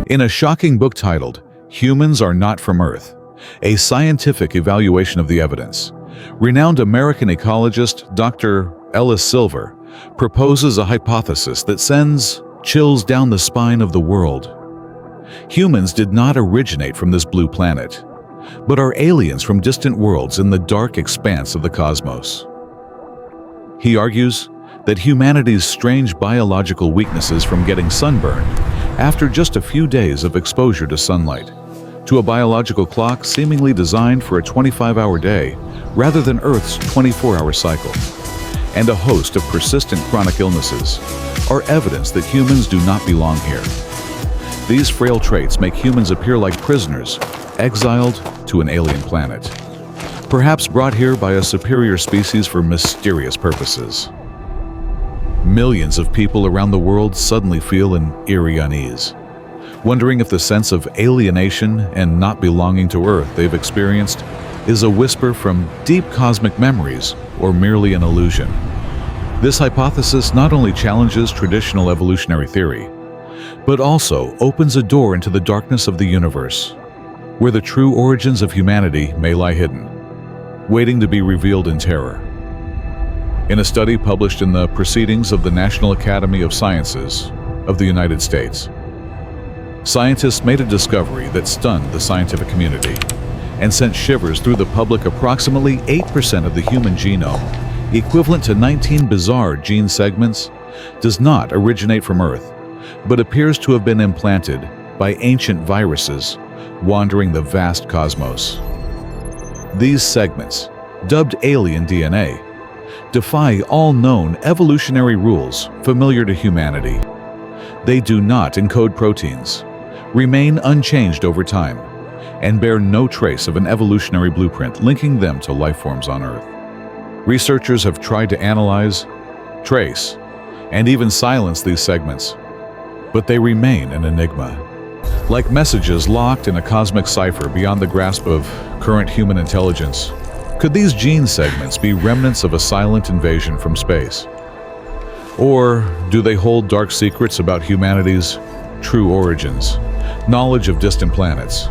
In a shocking book titled, "Humans Are Not from Earth: A Scientific Evaluation of the Evidence," renowned American ecologist Dr. Ellis Silver proposes a hypothesis that sends chills down the spine of the world. Humans did not originate from this blue planet, but are aliens from distant worlds in the dark expanse of the cosmos. He argues that humanity's strange biological weaknesses, from getting sunburned after just a few days of exposure to sunlight, to a biological clock seemingly designed for a 25-hour day rather than Earth's 24-hour cycle, and a host of persistent chronic illnesses, are evidence that humans do not belong here. These frail traits make humans appear like prisoners, exiled to an alien planet, perhaps brought here by a superior species for mysterious purposes. Millions of people around the world suddenly feel an eerie unease, wondering if the sense of alienation and not belonging to Earth they've experienced is a whisper from deep cosmic memories or merely an illusion. This hypothesis not only challenges traditional evolutionary theory, but also opens a door into the darkness of the universe, where the true origins of humanity may lie hidden, waiting to be revealed in terror. In a study published in the Proceedings of the National Academy of Sciences of the United States, scientists made a discovery that stunned the scientific community and sent shivers through the public. Approximately 8% of the human genome, equivalent to 19 bizarre gene segments, does not originate from Earth, but appears to have been implanted by ancient viruses wandering the vast cosmos. These segments, dubbed alien DNA, defy all known evolutionary rules familiar to humanity. They do not encode proteins, remain unchanged over time, and bear no trace of an evolutionary blueprint linking them to life forms on Earth. Researchers have tried to analyze, trace, and even silence these segments, but they remain an enigma. Like messages locked in a cosmic cipher beyond the grasp of current human intelligence, could these gene segments be remnants of a silent invasion from space? Or do they hold dark secrets about humanity's true origins, knowledge of distant planets,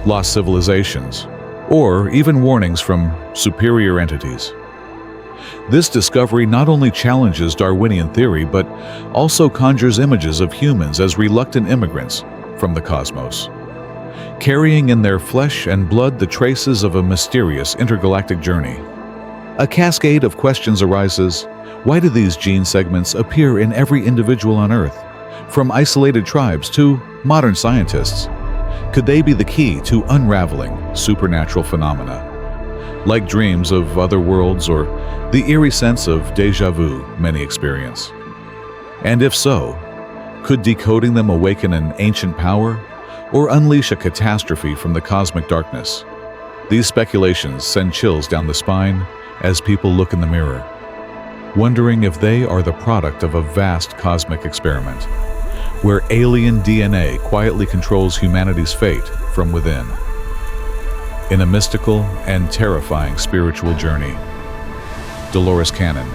lost civilizations, or even warnings from superior entities? This discovery not only challenges Darwinian theory, but also conjures images of humans as reluctant immigrants from the cosmos, carrying in their flesh and blood the traces of a mysterious intergalactic journey. A cascade of questions arises. Why do these gene segments appear in every individual on Earth, from isolated tribes to modern scientists? Could they be the key to unraveling supernatural phenomena, like dreams of other worlds or the eerie sense of déjà vu many experience? And if so, could decoding them awaken an ancient power or unleash a catastrophe from the cosmic darkness? These speculations send chills down the spine as people look in the mirror, wondering if they are the product of a vast cosmic experiment, where alien DNA quietly controls humanity's fate from within. In a mystical and terrifying spiritual journey, Dolores Cannon,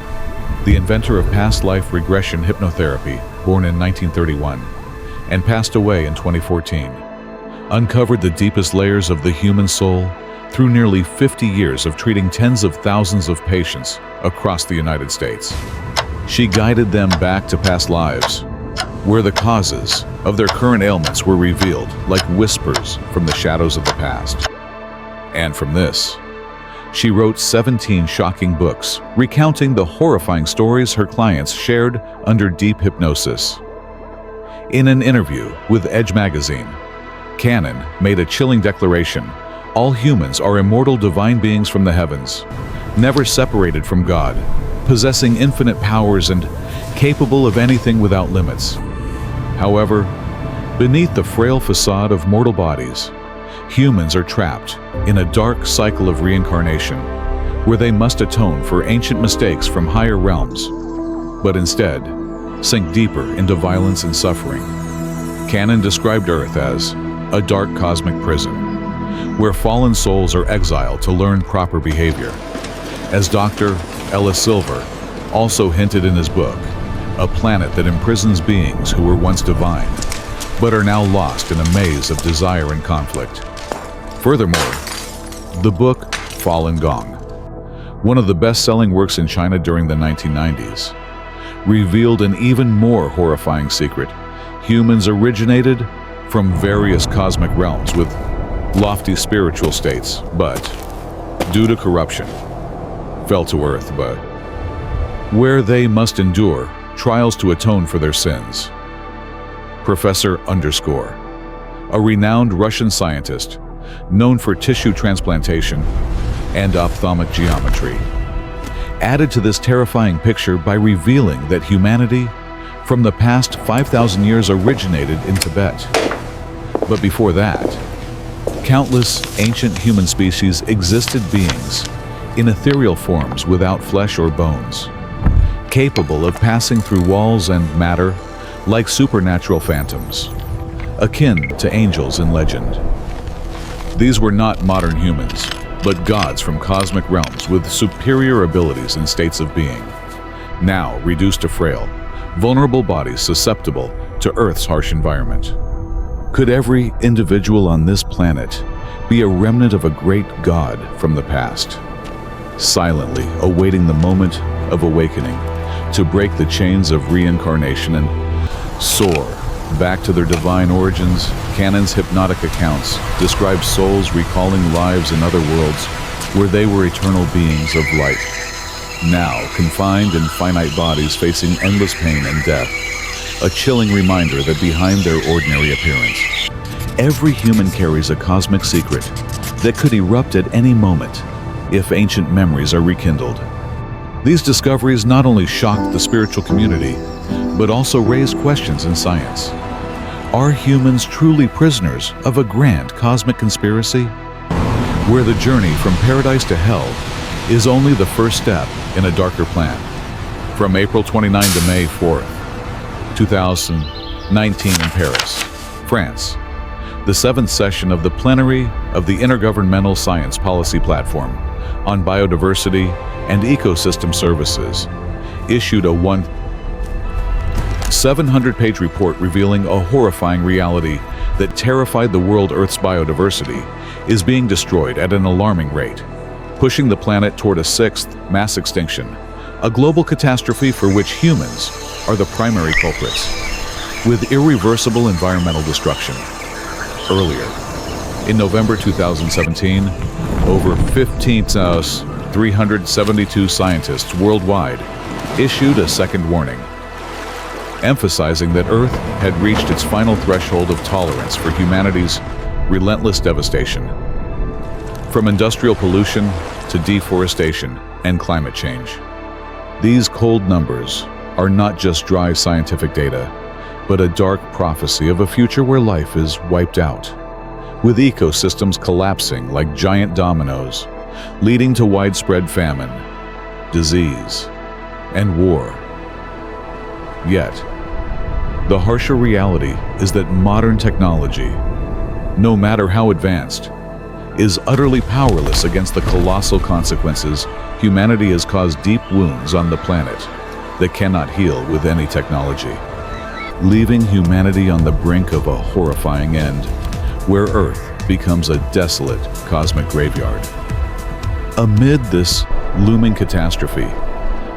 the inventor of past life regression hypnotherapy, born in 1931 and passed away in 2014, uncovered the deepest layers of the human soul through nearly 50 years of treating tens of thousands of patients across the United States. She guided them back to past lives, where the causes of their current ailments were revealed like whispers from the shadows of the past. And from this, she wrote 17 shocking books recounting the horrifying stories her clients shared under deep hypnosis. In an interview with Edge magazine, Cannon made a chilling declaration: all humans are immortal divine beings from the heavens, never separated from God, possessing infinite powers and capable of anything without limits. However, beneath the frail facade of mortal bodies, humans are trapped in a dark cycle of reincarnation, where they must atone for ancient mistakes from higher realms, but instead sink deeper into violence and suffering. Cannon described Earth as a dark cosmic prison, where fallen souls are exiled to learn proper behavior. As Dr. Ellis Silver also hinted in his book, a planet that imprisons beings who were once divine, but are now lost in a maze of desire and conflict. Furthermore, the book Falun Gong, one of the best-selling works in China during the 1990s, revealed an even more horrifying secret. Humans originated from various cosmic realms with lofty spiritual states, but due to corruption, fell to Earth, but where they must endure trials to atone for their sins. Professor _, a renowned Russian scientist known for tissue transplantation and ophthalmic geometry, added to this terrifying picture by revealing that humanity from the past 5,000 years originated in Tibet. But before that, countless ancient human species existed, beings in ethereal forms without flesh or bones, capable of passing through walls and matter like supernatural phantoms, akin to angels in legend. These were not modern humans, but gods from cosmic realms with superior abilities and states of being, now reduced to frail, vulnerable bodies susceptible to Earth's harsh environment. Could every individual on this planet be a remnant of a great god from the past, silently awaiting the moment of awakening to break the chains of reincarnation and soar back to their divine origins? Canon's hypnotic accounts describe souls recalling lives in other worlds where they were eternal beings of light, now confined in finite bodies facing endless pain and death, a chilling reminder that behind their ordinary appearance, every human carries a cosmic secret that could erupt at any moment if ancient memories are rekindled. These discoveries not only shocked the spiritual community, but also raised questions in science. Are humans truly prisoners of a grand cosmic conspiracy, where the journey from paradise to hell is only the first step in a darker plan? From April 29 to May 4th, 2019 in Paris, France, the 7th session of the plenary of the Intergovernmental Science Policy Platform on Biodiversity and Ecosystem Services issued a 700-page report revealing a horrifying reality that terrified the world. Earth's biodiversity is being destroyed at an alarming rate, pushing the planet toward a 6th mass extinction, a global catastrophe for which humans are the primary culprits, with irreversible environmental destruction. Earlier, in November 2017, over 15,372 scientists worldwide issued a second warning, emphasizing that Earth had reached its final threshold of tolerance for humanity's relentless devastation. From industrial pollution to deforestation and climate change, these cold numbers are not just dry scientific data, but a dark prophecy of a future where life is wiped out, with ecosystems collapsing like giant dominoes, leading to widespread famine, disease, and war. Yet, the harsher reality is that modern technology, no matter how advanced, is utterly powerless against the colossal consequences. Humanity has caused deep wounds on the planet that cannot heal with any technology, leaving humanity on the brink of a horrifying end, where Earth becomes a desolate cosmic graveyard. Amid this looming catastrophe,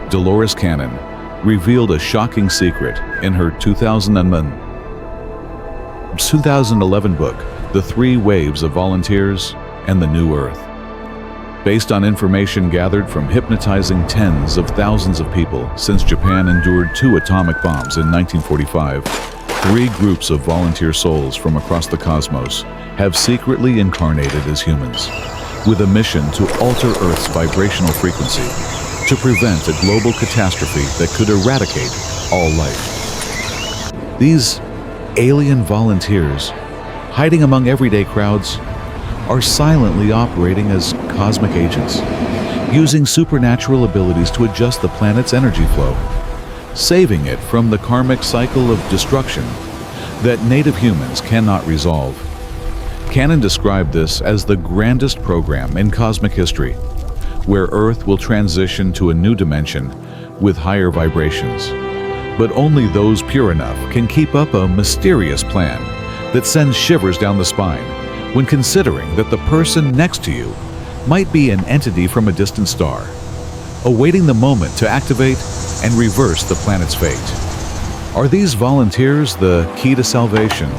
Dolores Cannon revealed a shocking secret in her 2011 book, The 3 Waves of Volunteers and the New Earth. Based on information gathered from hypnotizing tens of thousands of people since Japan endured 2 atomic bombs in 1945, 3 groups of volunteer souls from across the cosmos have secretly incarnated as humans, with a mission to alter Earth's vibrational frequency to prevent a global catastrophe that could eradicate all life. These alien volunteers, hiding among everyday crowds, are silently operating as cosmic agents, using supernatural abilities to adjust the planet's energy flow, saving it from the karmic cycle of destruction that native humans cannot resolve. Cannon described this as the grandest program in cosmic history, where Earth will transition to a new dimension with higher vibrations, but only those pure enough can keep up a mysterious plan that sends shivers down the spine when considering that the person next to you might be an entity from a distant star, awaiting the moment to activate and reverse the planet's fate. Are these volunteers the key to salvation?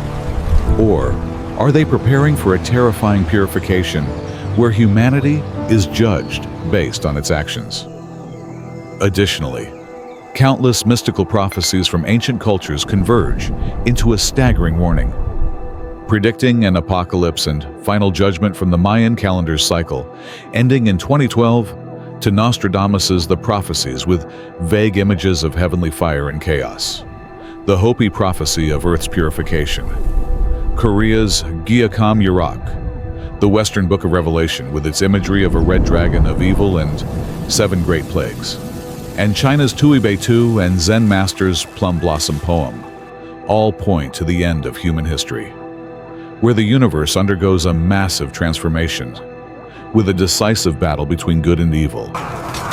Or are they preparing for a terrifying purification where humanity is judged based on its actions? Additionally, countless mystical prophecies from ancient cultures converge into a staggering warning, predicting an apocalypse and final judgment from the Mayan calendar's cycle, ending in 2012, to Nostradamus's The Prophecies with vague images of heavenly fire and chaos, the Hopi prophecy of Earth's purification, Korea's Gyeokam Yurak, the Western Book of Revelation with its imagery of a red dragon of evil and 7 great plagues, and China's Tuibei Tu and Zen Master's Plum Blossom poem, all point to the end of human history, where the universe undergoes a massive transformation, with a decisive battle between good and evil,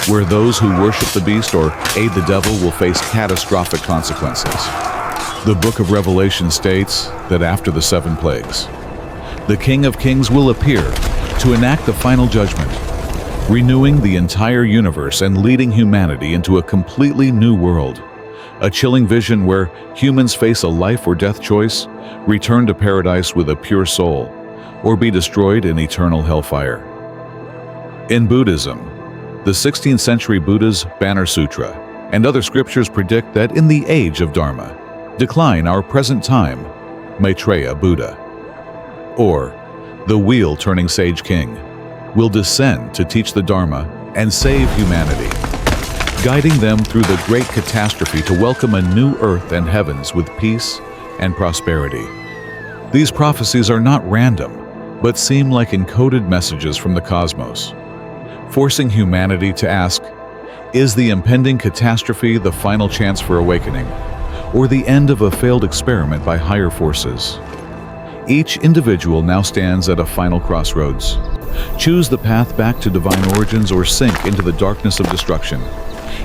where those who worship the beast or aid the devil will face catastrophic consequences. The Book of Revelation states that after the 7 plagues, the King of Kings will appear to enact the final judgment, renewing the entire universe and leading humanity into a completely new world. A chilling vision where humans face a life or death choice, return to paradise with a pure soul, or be destroyed in eternal hellfire. In Buddhism, the 16th century Buddha's Banner Sutra and other scriptures predict that in the age of Dharma, decline our present time, Maitreya Buddha, or the wheel-turning sage king, will descend to teach the Dharma and save humanity, guiding them through the great catastrophe to welcome a new earth and heavens with peace and prosperity. These prophecies are not random, but seem like encoded messages from the cosmos, forcing humanity to ask, is the impending catastrophe the final chance for awakening, or the end of a failed experiment by higher forces? Each individual now stands at a final crossroads. Choose the path back to divine origins or sink into the darkness of destruction,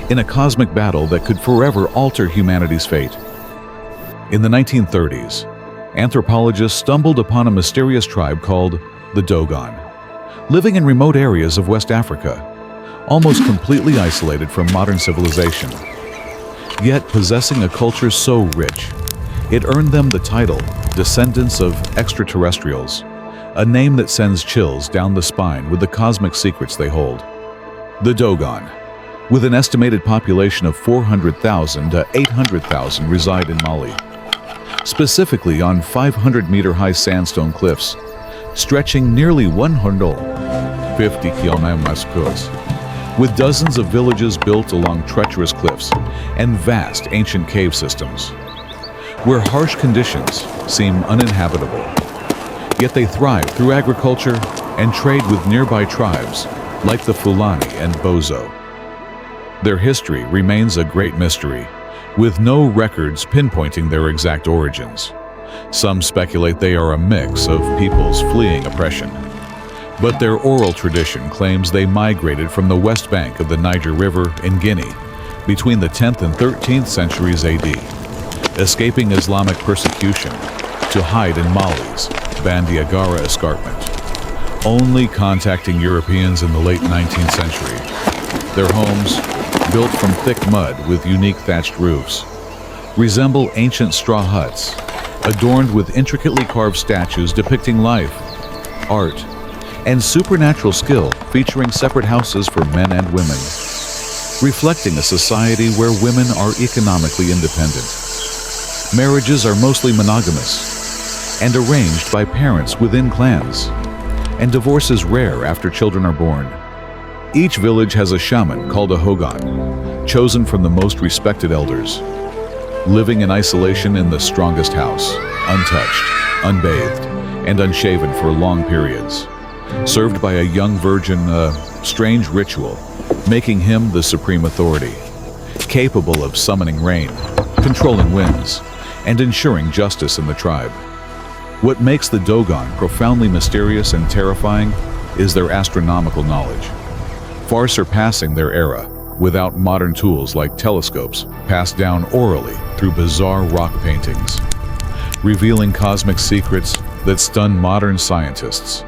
in a cosmic battle that could forever alter humanity's fate. In the 1930s, anthropologists stumbled upon a mysterious tribe called the Dogon, living in remote areas of West Africa, almost completely isolated from modern civilization, yet possessing a culture so rich, it earned them the title descendants of extraterrestrials, a name that sends chills down the spine with the cosmic secrets they hold. The Dogon, with an estimated population of 400,000 to 800,000, reside in Mali, specifically on 500-meter-high sandstone cliffs, stretching nearly 150 kilometers, with dozens of villages built along treacherous cliffs and vast ancient cave systems, where harsh conditions seem uninhabitable. Yet they thrive through agriculture and trade with nearby tribes like the Fulani and Bozo. Their history remains a great mystery, with no records pinpointing their exact origins. Some speculate they are a mix of peoples fleeing oppression, but their oral tradition claims they migrated from the west bank of the Niger River in Guinea between the 10th and 13th centuries AD, escaping Islamic persecution to hide in Mali's Bandiagara escarpment, only contacting Europeans in the late 19th century. Their homes, built from thick mud with unique thatched roofs, resemble ancient straw huts, adorned with intricately carved statues depicting life, art, and supernatural skill, featuring separate houses for men and women, reflecting a society where women are economically independent. Marriages are mostly monogamous and arranged by parents within clans, and divorce is rare after children are born. Each village has a shaman called a Hogan, chosen from the most respected elders, living in isolation in the strongest house, untouched, unbathed, and unshaven for long periods, served by a young virgin, a strange ritual, making him the supreme authority, capable of summoning rain, controlling winds, and ensuring justice in the tribe. What makes the Dogon profoundly mysterious and terrifying is their astronomical knowledge, far surpassing their era, without modern tools like telescopes, passed down orally through bizarre rock paintings, revealing cosmic secrets that stun modern scientists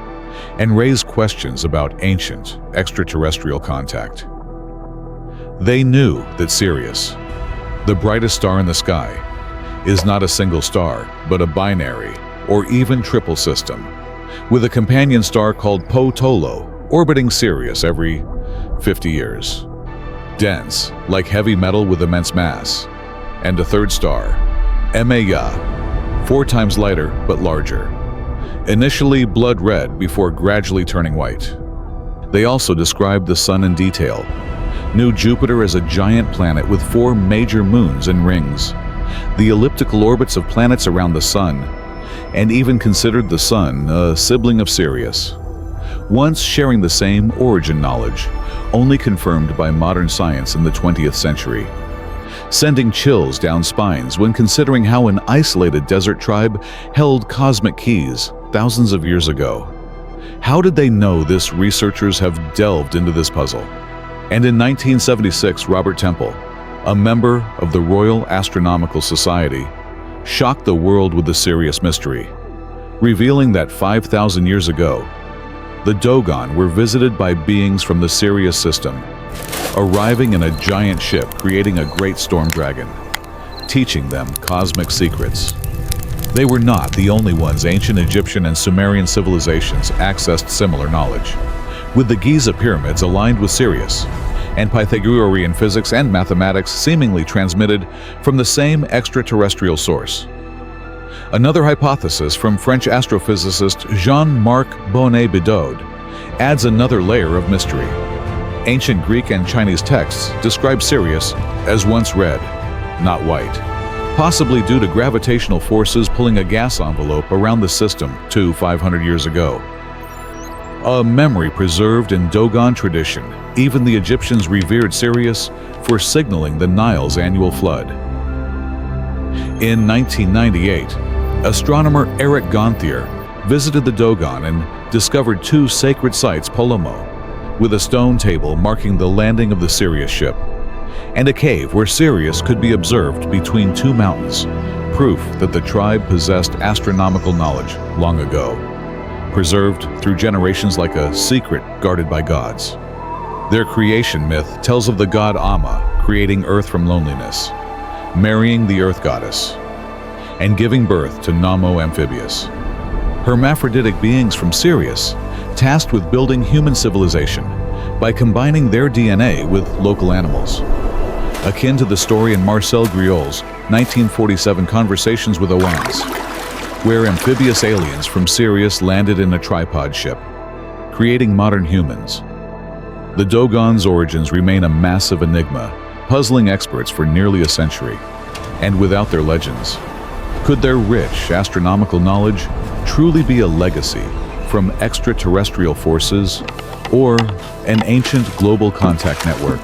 and raise questions about ancient extraterrestrial contact. They knew that Sirius, the brightest star in the sky, is not a single star, but a binary or even triple system, with a companion star called Po-Tolo orbiting Sirius every 50 years. Dense, like heavy metal with immense mass. And a third star, Maya, 4 times lighter but larger. Initially blood red before gradually turning white. They also described the sun in detail, knew Jupiter as a giant planet with 4 major moons and rings, the elliptical orbits of planets around the sun, and even considered the sun a sibling of Sirius. Once sharing the same origin knowledge, only confirmed by modern science in the 20th century. Sending chills down spines when considering how an isolated desert tribe held cosmic keys thousands of years ago. How did they know this? Researchers have delved into this puzzle. And in 1976, Robert Temple, a member of the Royal Astronomical Society, shocked the world with the Sirius mystery, revealing that 5,000 years ago, the Dogon were visited by beings from the Sirius system, arriving in a giant ship creating a great storm dragon, teaching them cosmic secrets. They were not the only ones. Ancient Egyptian and Sumerian civilizations accessed similar knowledge, with the Giza pyramids aligned with Sirius, and Pythagorean physics and mathematics seemingly transmitted from the same extraterrestrial source. Another hypothesis from French astrophysicist Jean-Marc Bonnet-Bidot adds another layer of mystery. Ancient Greek and Chinese texts describe Sirius as once red, not white, possibly due to gravitational forces pulling a gas envelope around the system 500 years ago. A memory preserved in Dogon tradition. Even the Egyptians revered Sirius for signaling the Nile's annual flood. In 1998, astronomer Eric Gonthier visited the Dogon and discovered 2 sacred sites, Polomo, with a stone table marking the landing of the Sirius ship, and a cave where Sirius could be observed between 2 mountains, proof that the tribe possessed astronomical knowledge long ago, preserved through generations like a secret guarded by gods. Their creation myth tells of the god Amma creating Earth from loneliness, marrying the Earth goddess, and giving birth to Namo Amphibious, hermaphroditic beings from Sirius, tasked with building human civilization by combining their DNA with local animals. Akin to the story in Marcel Griol's 1947 Conversations with Owens, where amphibious aliens from Sirius landed in a tripod ship, creating modern humans. The Dogon's origins remain a massive enigma, puzzling experts for nearly a century. And without their legends, could their rich astronomical knowledge truly be a legacy from extraterrestrial forces or an ancient global contact network?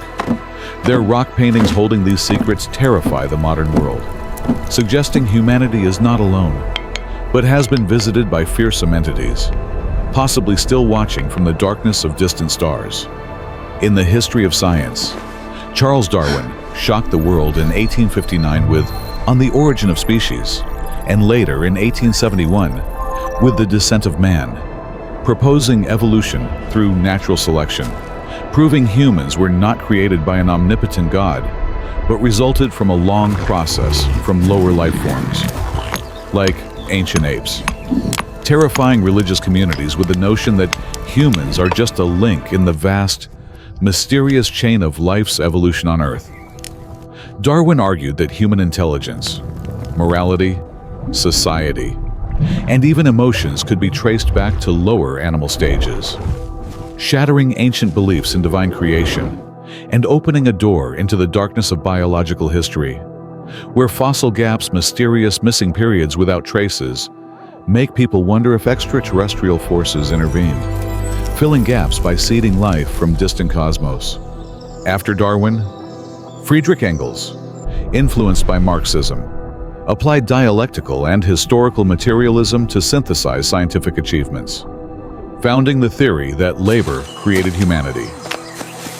Their rock paintings holding these secrets terrify the modern world, suggesting humanity is not alone, but has been visited by fearsome entities, possibly still watching from the darkness of distant stars. In the history of science, Charles Darwin shocked the world in 1859 with On the Origin of Species, and later in 1871 with The Descent of Man, proposing evolution through natural selection, proving humans were not created by an omnipotent God, but resulted from a long process from lower life forms, like ancient apes, terrifying religious communities with the notion that humans are just a link in the vast, mysterious chain of life's evolution on Earth. Darwin argued that human intelligence, morality, society, and even emotions could be traced back to lower animal stages, shattering ancient beliefs in divine creation and opening a door into the darkness of biological history, where fossil gaps, mysterious missing periods without traces, make people wonder if extraterrestrial forces intervened, filling gaps by seeding life from distant cosmos. After Darwin, Friedrich Engels, influenced by Marxism, applied dialectical and historical materialism to synthesize scientific achievements, founding the theory that labor created humanity.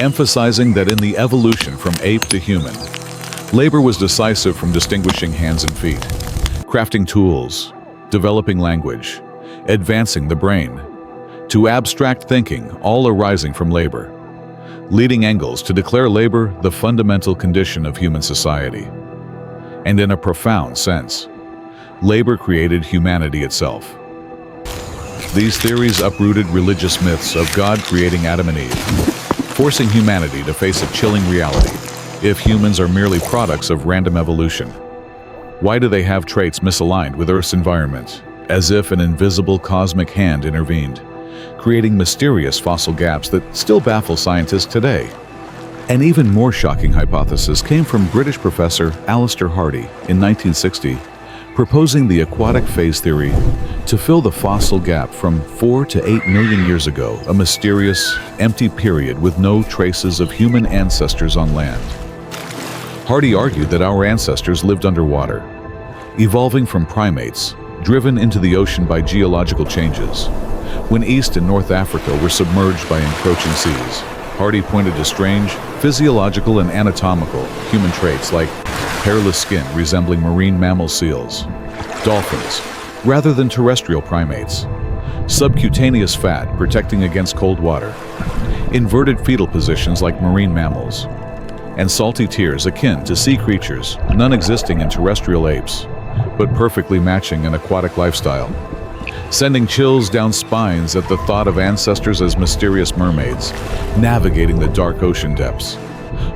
emphasizing that in the evolution from ape to human, labor was decisive from distinguishing hands and feet, crafting tools, developing language, advancing the brain, to abstract thinking, all arising from labor, leading Engels to declare labor the fundamental condition of human society. And in a profound sense, labor created humanity itself. These theories uprooted religious myths of God creating Adam and Eve, forcing humanity to face a chilling reality. If humans are merely products of random evolution, why do they have traits misaligned with Earth's environment, as if an invisible cosmic hand intervened, creating mysterious fossil gaps that still baffle scientists today? An even more shocking hypothesis came from British professor Alistair Hardy in 1960, proposing the aquatic phase theory to fill the fossil gap from 4 to 8 million years ago, a mysterious, empty period with no traces of human ancestors on land. Hardy argued that our ancestors lived underwater, evolving from primates, driven into the ocean by geological changes, when East and North Africa were submerged by encroaching seas. Hardy pointed to strange, physiological and anatomical human traits like hairless skin resembling marine mammal seals, dolphins, rather than terrestrial primates, subcutaneous fat protecting against cold water, inverted fetal positions like marine mammals, and salty tears akin to sea creatures, none existing in terrestrial apes, but perfectly matching an aquatic lifestyle, sending chills down spines at the thought of ancestors as mysterious mermaids, navigating the dark ocean depths,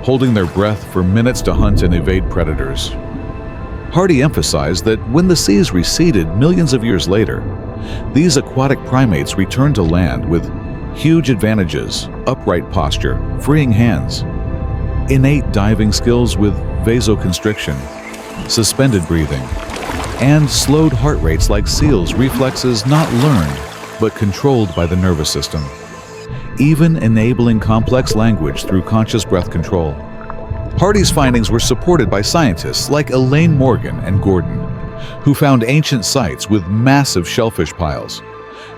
holding their breath for minutes to hunt and evade predators. Hardy emphasized that when the seas receded millions of years later, these aquatic primates returned to land with huge advantages: upright posture, freeing hands, innate diving skills with vasoconstriction, suspended breathing, and slowed heart rates like seals, reflexes not learned but controlled by the nervous system, even enabling complex language through conscious breath control. Hardy's findings were supported by scientists like Elaine Morgan and Gordon, who found ancient sites with massive shellfish piles,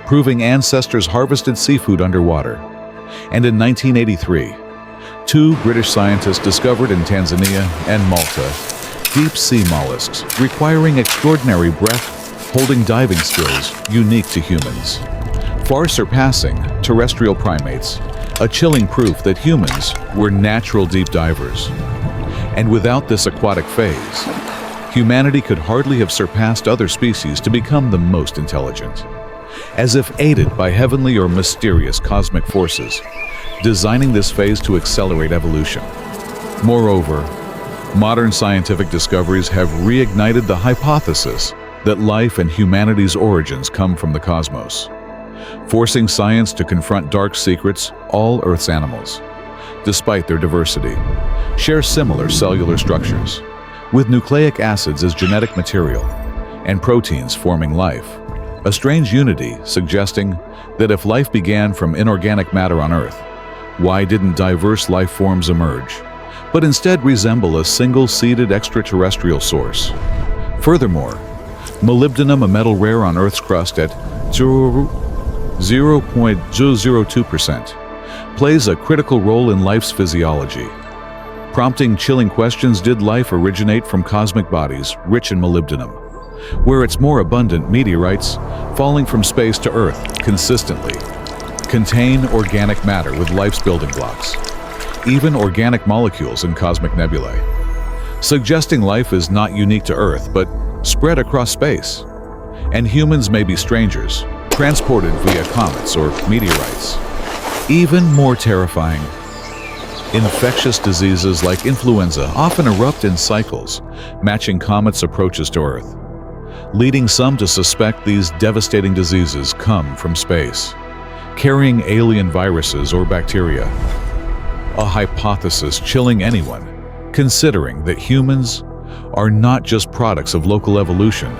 proving ancestors harvested seafood underwater. And in 1983, 2 British scientists discovered in Tanzania and Malta deep-sea mollusks requiring extraordinary breath-holding diving skills unique to humans, far surpassing terrestrial primates, a chilling proof that humans were natural deep divers. And without this aquatic phase, humanity could hardly have surpassed other species to become the most intelligent, as if aided by heavenly or mysterious cosmic forces, designing this phase to accelerate evolution. Moreover, modern scientific discoveries have reignited the hypothesis that life and humanity's origins come from the cosmos, forcing science to confront dark secrets. All Earth's animals, despite their diversity, share similar cellular structures, with nucleic acids as genetic material and proteins forming life, a strange unity suggesting that if life began from inorganic matter on Earth, why didn't diverse life forms emerge, but instead resemble a single-seeded extraterrestrial source? Furthermore, molybdenum, a metal rare on Earth's crust at 0.002%, plays a critical role in life's physiology, prompting chilling questions: did life originate from cosmic bodies rich in molybdenum, where it's more abundant? Meteorites falling from space to Earth consistently contain organic matter with life's building blocks, even organic molecules in cosmic nebulae, suggesting life is not unique to Earth but spread across space. And humans may be strangers, transported via comets or meteorites. Even more terrifying, infectious diseases like influenza often erupt in cycles, matching comets' approaches to Earth, leading some to suspect these devastating diseases come from space, carrying alien viruses or bacteria. A hypothesis chilling anyone, considering that humans are not just products of local evolution,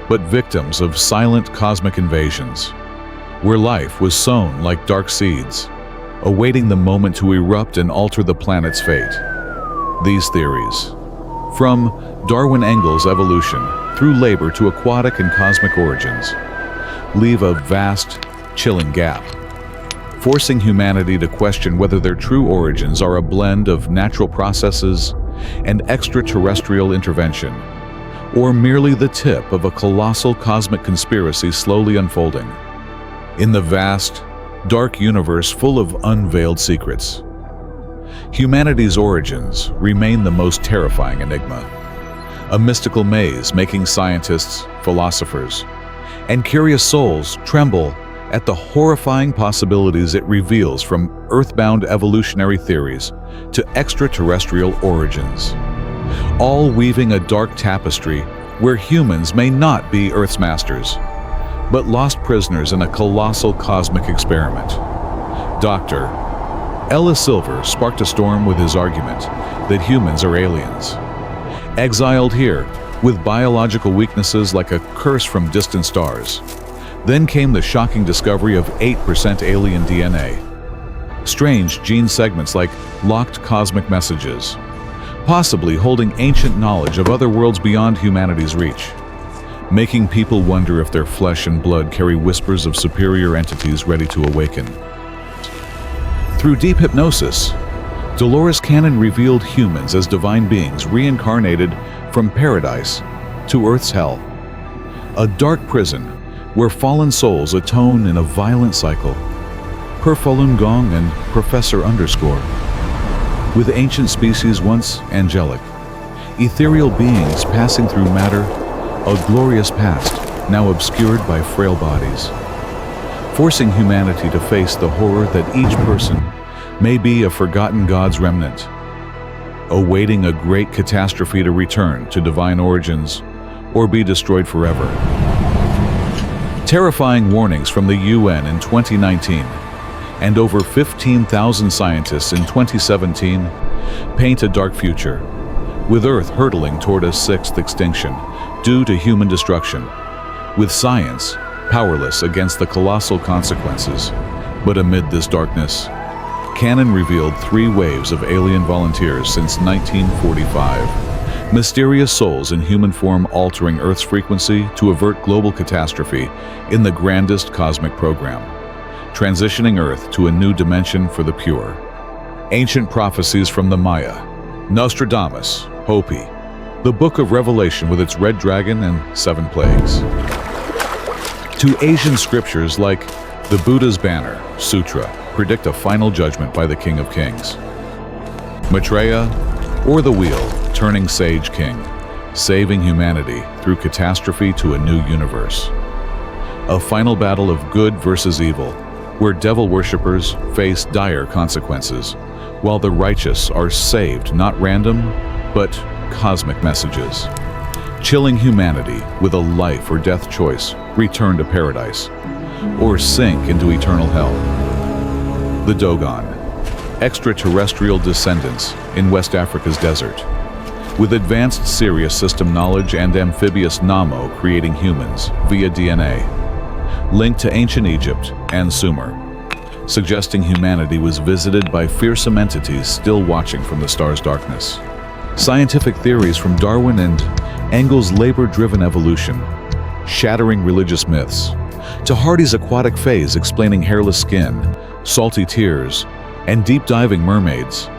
but victims of silent cosmic invasions, where life was sown like dark seeds, awaiting the moment to erupt and alter the planet's fate. These theories, from Darwin Engels' evolution through labor to aquatic and cosmic origins, leave a vast, chilling gap, forcing humanity to question whether their true origins are a blend of natural processes and extraterrestrial intervention, or merely the tip of a colossal cosmic conspiracy slowly unfolding. In the vast, dark universe full of unveiled secrets, humanity's origins remain the most terrifying enigma. A mystical maze making scientists, philosophers, and curious souls tremble at the horrifying possibilities it reveals, from earthbound evolutionary theories to extraterrestrial origins, all weaving a dark tapestry where humans may not be Earth's masters, but lost prisoners in a colossal cosmic experiment. Dr. Ellis Silver sparked a storm with his argument that humans are aliens, exiled here with biological weaknesses like a curse from distant stars. Then came the shocking discovery of 8% alien DNA, strange gene segments like locked cosmic messages, possibly holding ancient knowledge of other worlds beyond humanity's reach, making people wonder if their flesh and blood carry whispers of superior entities ready to awaken. Through deep hypnosis, Dolores Cannon revealed humans as divine beings reincarnated from paradise to Earth's hell, a dark prison where fallen souls atone in a violent cycle, per Falun Gong and Professor Underscore, with ancient species once angelic, ethereal beings passing through matter, a glorious past now obscured by frail bodies, forcing humanity to face the horror that each person may be a forgotten God's remnant, awaiting a great catastrophe to return to divine origins or be destroyed forever. Terrifying warnings from the UN in 2019 and over 15,000 scientists in 2017 paint a dark future, with Earth hurtling toward a sixth extinction due to human destruction, with science powerless against the colossal consequences. But amid this darkness, Cannon revealed 3 waves of alien volunteers since 1945. Mysterious souls in human form altering Earth's frequency to avert global catastrophe in the grandest cosmic program, transitioning Earth to a new dimension for the pure. Ancient prophecies from the Maya, Nostradamus, Hopi, the Book of Revelation with its red dragon and 7 plagues, to Asian scriptures like the Buddha's banner, Sutra, predict a final judgment by the King of Kings. Maitreya, or the wheel, turning sage king, saving humanity through catastrophe to a new universe. A final battle of good versus evil, where devil worshippers face dire consequences, while the righteous are saved not random, but cosmic messages. Chilling humanity with a life or death choice, return to paradise, or sink into eternal hell. The Dogon, extraterrestrial descendants in West Africa's desert, with advanced Sirius system knowledge and amphibious Namo creating humans via DNA, linked to ancient Egypt and Sumer, suggesting humanity was visited by fearsome entities still watching from the star's darkness. Scientific theories from Darwin and Engel's labor-driven evolution, shattering religious myths, to Hardy's aquatic phase explaining hairless skin, salty tears, and deep-diving mermaids,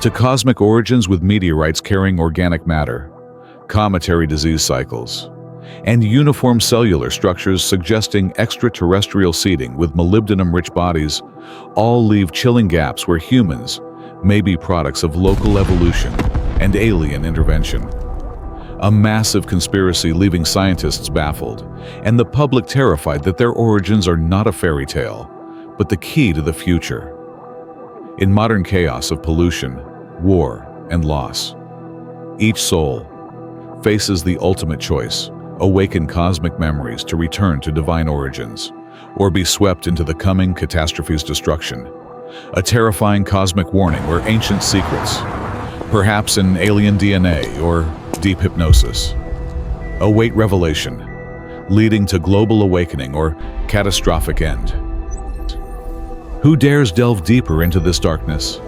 to cosmic origins with meteorites carrying organic matter, cometary disease cycles, and uniform cellular structures suggesting extraterrestrial seeding with molybdenum-rich bodies, all leave chilling gaps where humans may be products of local evolution and alien intervention. A massive conspiracy leaving scientists baffled, and the public terrified that their origins are not a fairy tale, but the key to the future. In modern chaos of pollution, war, and loss, each soul faces the ultimate choice: awaken cosmic memories to return to divine origins, or be swept into the coming catastrophe's destruction. A terrifying cosmic warning where ancient secrets, perhaps in alien DNA or deep hypnosis, await revelation, leading to global awakening or catastrophic end. Who dares delve deeper into this darkness?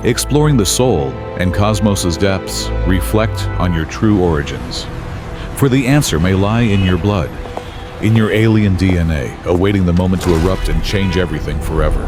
Exploring the soul and cosmos's depths, reflect on your true origins. For the answer may lie in your blood, in your alien DNA, awaiting the moment to erupt and change everything forever.